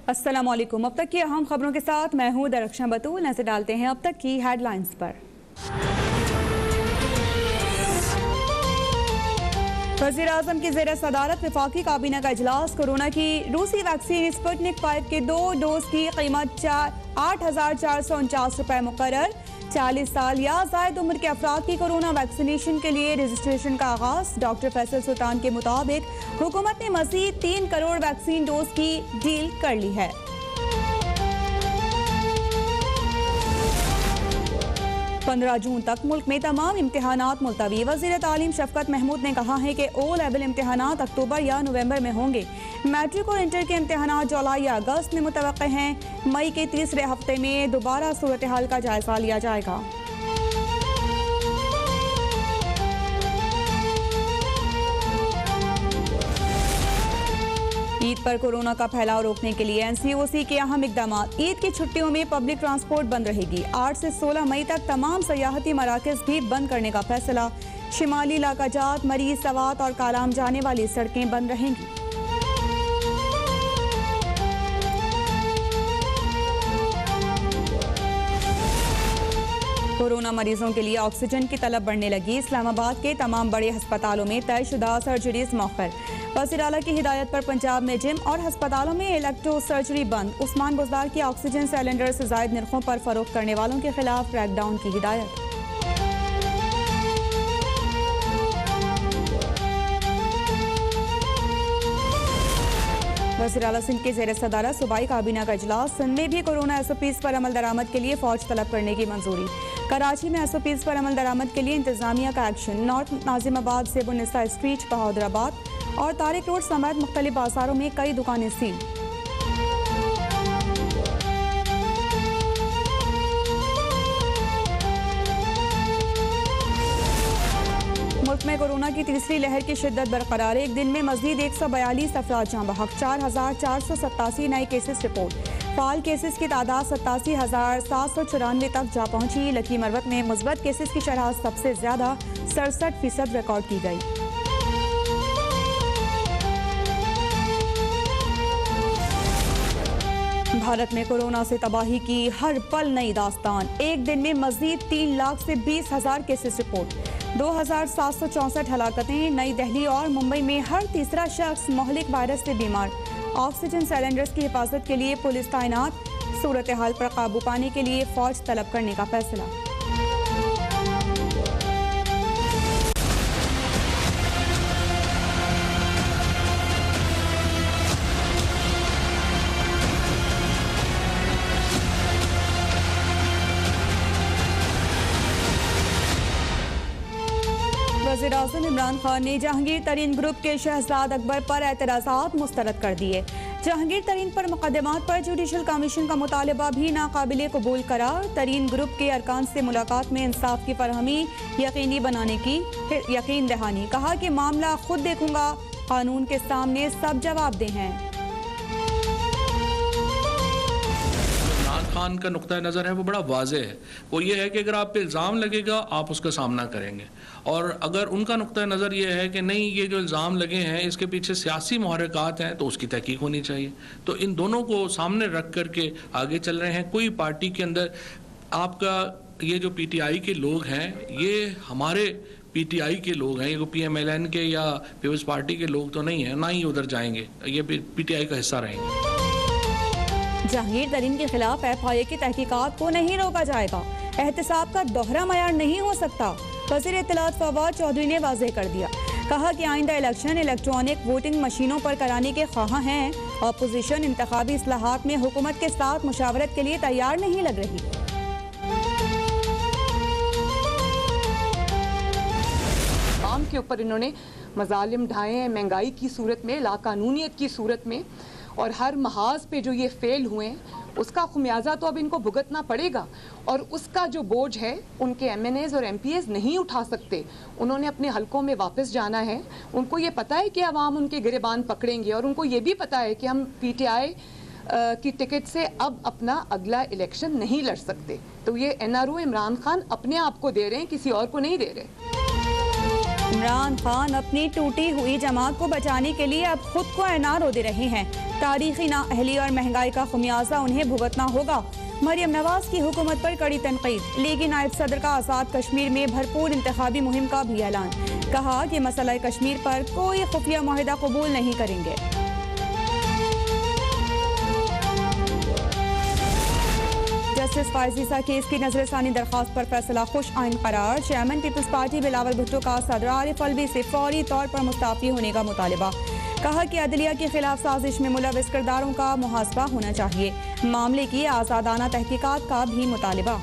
अस्सलामुअलैकुम। अब तक की अहम खबरों के साथ मैं हूं दरख्शां बतूल। नजर डालते हैं अब तक की हेडलाइंस पर। वज़ीर आज़म की ज़ेर सदारत वफाकी काबीना का इजलास। कोरोना की रूसी वैक्सीन स्पुतनिक 5 के 2 डोज की कीमत 8,449 रुपये मुकर्रर। 40 साल या ज़ायद उम्र के अफराद की कोरोना वैक्सीनेशन के लिए रजिस्ट्रेशन का आगाज। डॉक्टर फैसल सुल्तान के मुताबिक हुकूमत ने मज़ीद 3 करोड़ वैक्सीन डोज की डील कर ली है। पंद्रह जून तक मुल्क में तमाम इम्तिहानात मुलतवी। वज़ीर तालीम शफकत महमूद ने कहा है कि ओ लेवल इम्तिहानात अक्टूबर या नवंबर में होंगे। मैट्रिक और इंटर के इम्तिहानात जुलाई या अगस्त में मुतवक्के हैं। मई के तीसरे हफ्ते में दोबारा सूरत हाल का जायजा लिया जाएगा। ईद पर कोरोना का फैलाव रोकने के लिए NCOC के अहम इकदाम। ईद की छुट्टियों में पब्लिक ट्रांसपोर्ट बंद रहेगी। 8 से 16 मई तक तमाम सयाहती मराकज़ भी बंद करने का फैसला। शिमाली इलाका जात, मरीज, सवात और कालाम जाने वाली सड़कें बंद रहेंगी। कोरोना मरीजों के लिए ऑक्सीजन की तलब बढ़ने लगी। इस्लामाबाद के तमाम बड़े अस्पतालों में तयशुदा सर्जरीज मौखर। वज़ीर आला की हिदायत पर पंजाब में जिम और अस्पतालों में इलेक्ट्रो सर्जरी बंद। उस्मान बुज़दार की ऑक्सीजन सिलेंडर से ज़ायद निर्खों पर फरोख्त करने वालों के खिलाफ क्रैकडाउन की हिदायत। वज़ीर आला सिंध के ज़ेर सदारत सूबाई काबीना का इजलास। सिंध में भी कोरोना SOPs पर अमल दरामद के लिए फौज तलब करने की मंजूरी। कराची में SOPs पर अमल दरामद के लिए इंतजामिया का action. North Nazimabad, Zebunnisa street, Bahadurabad और तारिक रोड समेत मुख्तलिफ बाजारों में कई दुकानें सील। मुल्क में कोरोना की तीसरी लहर की शिद्दत बरकरार। एक दिन में मजीद 142 अफराद जाँ बहक। 4,487 नए केसेस रिपोर्ट। फाल केसेस की तादाद 87,794 तक जा पहुंची। लकी मरवत में मुस्बत केसेस की शरह सबसे ज्यादा 67% रिकॉर्ड की गई। भारत में कोरोना से तबाही की हर पल नई दास्तान। एक दिन में मजीद 3 लाख से 20,000 केसेस रिपोर्ट। 2,764 हलाकतें। नई दिल्ली और मुंबई में हर तीसरा शख्स मोहलिक वायरस से बीमार। ऑक्सीजन सिलेंडर्स की हिफाजत के लिए पुलिस तैनात। सूरत हाल पर काबू पाने के लिए फौज तलब करने का फैसला। वज़ीर आज़म इमरान खान ने जहांगीर तरीन ग्रुप के शहजाद अकबर पर एतराज़ात मुस्तरद कर दिए। जहांगीर तरीन पर मुकदमात पर जुडिशल कमीशन का मुतालबा भी नाकाबिले कबूल करार। तरीन ग्रुप के अरकान से मुलाकात में इंसाफ की फरहमी यकीनी बनाने की यकीन दहानी। कहा कि मामला खुद देखूंगा, कानून के सामने सब जवाबदेह हैं। खान का नुक्ता नज़र है वो बड़ा वाज़ेह है। वो ये है कि अगर आप पे इल्ज़ाम लगेगा आप उसका सामना करेंगे, और अगर उनका नुक्ता नज़र ये है कि नहीं, ये जो इल्ज़ाम लगे हैं इसके पीछे सियासी मुहर्रिकात हैं तो उसकी तहकीक होनी चाहिए। तो इन दोनों को सामने रख करके आगे चल रहे हैं। कोई पार्टी के अंदर आपका ये जो PTI के लोग हैं ये हमारे PTI के लोग हैं, ये PMLN के या पीपल्स पार्टी के लोग तो नहीं हैं, ना ही उधर जाएंगे, ये PTI का हिस्सा रहेंगे। जहांगीर तरीन के खिलाफ FIA की तहकीकात को नहीं रोका जाएगा। एहतसाब का दोहरा मयार नहीं हो सकता। वज़ीर इत्तलात फवाद चौधरी ने वाज़ेह कर दिया। कहा कि आइंदा इलेक्शन इलेक्ट्रॉनिक वोटिंग मशीनों पर कराने के ख्वाह हैं। अपोजिशन इंतखाबी इस्लाहात में हुकूमत के साथ मुशावरत के लिए तैयार नहीं लग रही। आम के ऊपर इन्होंने मजालिम ढाए हैं, महंगाई की सूरत में, लाकानूनियत की सूरत में, और हर महाज पे जो ये फेल हुए हैं उसका खुमियाजा तो अब इनको भुगतना पड़ेगा। और उसका जो बोझ है उनके MNAs और MPAs नहीं उठा सकते। उन्होंने अपने हलकों में वापस जाना है। उनको ये पता है कि अवाम उनके गिरेबान पकड़ेंगे, और उनको ये भी पता है कि हम PTI की टिकट से अब अपना अगला इलेक्शन नहीं लड़ सकते। तो ये NRO इमरान खान अपने आप को दे रहे हैं, किसी और को नहीं दे रहे। इमरान खान अपनी टूटी हुई जमात को बचाने के लिए अब खुद को NRO दे रहे हैं। तारीखी नाअहली और महंगाई का खुमियाजा उन्हें भुगतना होगा। मरियम नवाज की हुकूमत पर कड़ी तनकीद। लीगी नायब सदर का आज़ाद कश्मीर में भरपूर इंतखाबी मुहिम का भी ऐलान। कहा कि मसला कश्मीर पर कोई खुफिया मुआहिदा कबूल नहीं करेंगे। जस्टिस फायजीसा केस की नजरसानी दरख्वास्त पर फैसला खुश आइन करार। Chairman peoples party Bilawal Bhutto का सदर आरिफ अलवी से फौरी तौर पर मुस्ताफी होने का मुतालबा। कहा कि अदलिया के खिलाफ साजिश में मुलविस किरदारों का मुहासबा होना चाहिए। मामले की आज़ादाना तहकीकात का भी मुतालबा।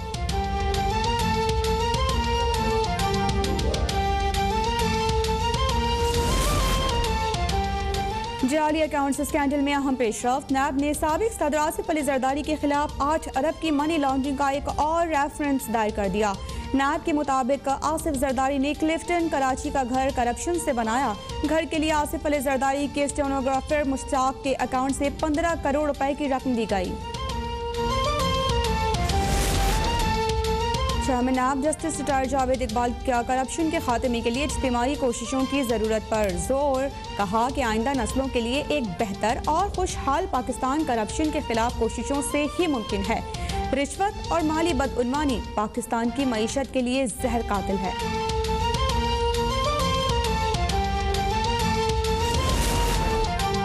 जाली अकाउंट्स स्कैंडल में अहम पेशरफ्त। नैब ने साबिक सदर आसिफ अली जरदारी के खिलाफ 8 अरब की मनी लॉन्ड्रिंग का एक और रेफरेंस दायर कर दिया। नैब के मुताबिक आसिफ जरदारी ने क्लिफ्टन कराची का घर करप्शन से बनाया। घर के लिए आसिफ अली जरदारी के स्टेनोग्राफर मुश्ताक के अकाउंट से 15 करोड़ रुपए की रकम दी गई। Chairman NAB justice retire Javed Iqbal का करप्शन के खात्मे के लिए इज्तिमाई कोशिशों की ज़रूरत पर जोर। कहा कि आइंदा नस्लों के लिए एक बेहतर और खुशहाल पाकिस्तान करप्शन के खिलाफ कोशिशों से ही मुमकिन है। रिश्वत और माली बदउनवानी पाकिस्तान की मईशत के लिए जहर कातिल है।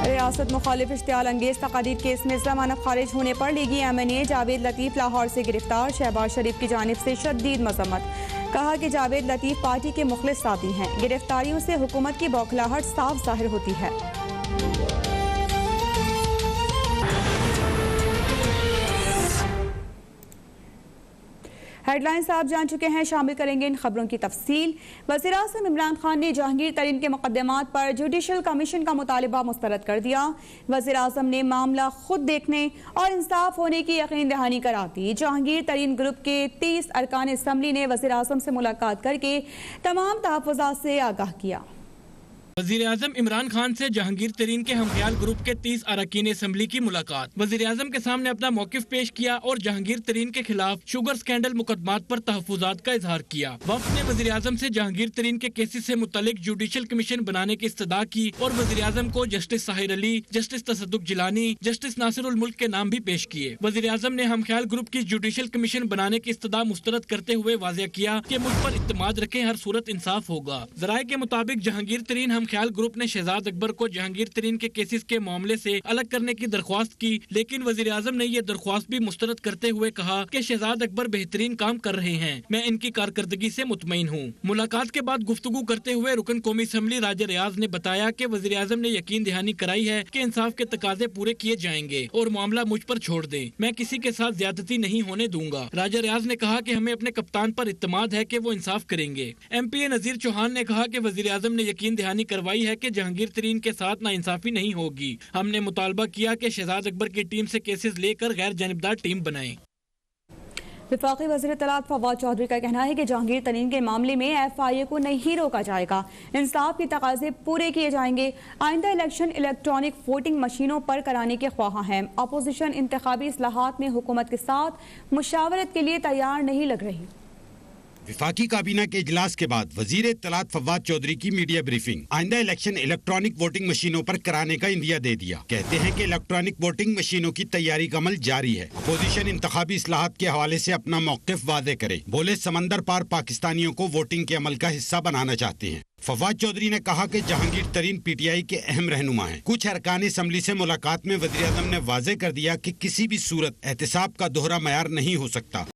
रियासत मुखालिफ इश्तियाल अंगेज तकारीर केस में जमानत खारिज होने पर लीगी MNA जावेद लतीफ़ लाहौर से गिरफ्तार। शहबाज शरीफ की जानिब से शदीद मजम्मत। कहा कि जावेद लतीफ़ पार्टी के मुखलिस साथी हैं। गिरफ्तारियों से हुकूमत की बौखलाहट साफ जाहिर होती है। हेडलाइंस आप जान चुके हैं, शामिल करेंगे इन खबरों की तफसील। वज़ीर-ए-आज़म इमरान खान ने जहांगीर तरीन के मुकदमात पर जुडिशल कमीशन का मुतालबा मुस्तरद कर दिया। वज़ीर-ए-आज़म ने मामला खुद देखने और इंसाफ होने की यकीन दहानी करा दी। जहांगीर तरीन ग्रुप के 30 अरकान असम्बली ने वज़ीर-ए-आज़म से मुलाकात करके तमाम तहफ़्फ़ुज़ात से आगाह किया। वज़ीर-ए-आज़म इमरान खान से जहांगीर तरीन के हमख्याल ग्रुप के 30 अरकान असम्बली की मुलाकात। वज़ीर-ए-आज़म के सामने अपना मौक़िफ़ पेश किया और जहांगीर तरीन के खिलाफ शुगर स्कैंडल मुकदमात पर तहफ़्फ़ुज़ात का इजहार किया। वफ़द ने वज़ीर-ए-आज़म से जहांगीर तरीन के केसेस से मुतल्लिक जुडिशल कमीशन बनाने की इस्तदा की और वज़ीर-ए-आज़म को justice Sahir Ali, justice Tassaduq Jilani, justice Nasirul Mulk के नाम भी पेश किए। वज़ीर-ए-आज़म ने हमख्याल ग्रुप की जुडिशल कमीशन बनाने की इस्तदा मुस्तरद करते हुए वाज़ेह किया कि मुझ पर इत्तेमाद रखें, हर सूरत इंसाफ होगा। ज़राए के मुताबिक जहांगीर तरीन ख्याल ग्रुप ने शहजाद अकबर को जहांगीर तरीन के केसेस के मामले से अलग करने की दरख्वास्त की, लेकिन वज़ीर-ए-आज़म ने यह दरख्वास्त भी मुस्तरद करते हुए कहा कि शहजाद अकबर बेहतरीन काम कर रहे हैं, मैं इनकी कारकर्दगी से मुतमईन हूँ। मुलाकात के बाद गुफ्तगू करते हुए रुकन कौमी असम्बली राजा रियाज ने बताया कि वज़ीर-ए-आज़म ने यकीन दहानी कराई है कि इंसाफ के तकाजे पूरे किए जाएंगे और मामला मुझ पर छोड़ दें, मैं किसी के साथ ज्यादती नहीं होने दूंगा। राजा रियाज ने कहा कि हमें अपने कप्तान पर इत्तेमाद है कि वो इंसाफ करेंगे। MP नज़ीर चौहान ने कहा कि वज़ीर-ए-आज़म ने यकीन दहानी करवाई है कि जहांगीर तरीन के साथ नाइंसाफी नहीं होगी। हमने मुतालबा किया कि शहजाद अकबर की टीम से केसेस लेकर गैर जानिबदार टीम बनाएं। वफाकी वज़ीर इत्तलात फवाद चौधरी का कहना है कि जहांगीर तरीन के मामले में FIA को नहीं रोका जाएगा, इंसाफ के तकाजे पूरे किए जाएंगे। आइंदा इलेक्शन इलेक्ट्रॉनिक वोटिंग मशीनों पर कराने के ख्वाह हैं। अपोजिशन इंतखाबी इस्लाहात में हुकूमत के साथ मुशावरत के लिए तैयार नहीं लग रही। विफाकी काबीना के इजलास के बाद वजीर इत्तलात फवाद चौधरी की मीडिया ब्रीफिंग। आइंदा इलेक्शन इलेक्ट्रॉनिक वोटिंग मशीनों पर कराने का इंदिया दे दिया। कहते हैं कि इलेक्ट्रॉनिक वोटिंग मशीनों की तैयारी का अमल जारी है। अपोजिशन इंतखाबी इस्लाहात के हवाले से अपना मौक़िफ़ वाज़ेह करे। बोले समंदर पार पाकिस्तानियों को वोटिंग के अमल का हिस्सा बनाना चाहते हैं। फवाद चौधरी ने कहा कि जहांगीर तरीन PTI के अहम रहनुमा हैं। कुछ अरकान असम्बली से मुलाकात में वज़ीर-ए-आज़म ने वाज़ेह कर दिया कि किसी भी सूरत एहतिसाब का दोहरा मयार नहीं हो सकता।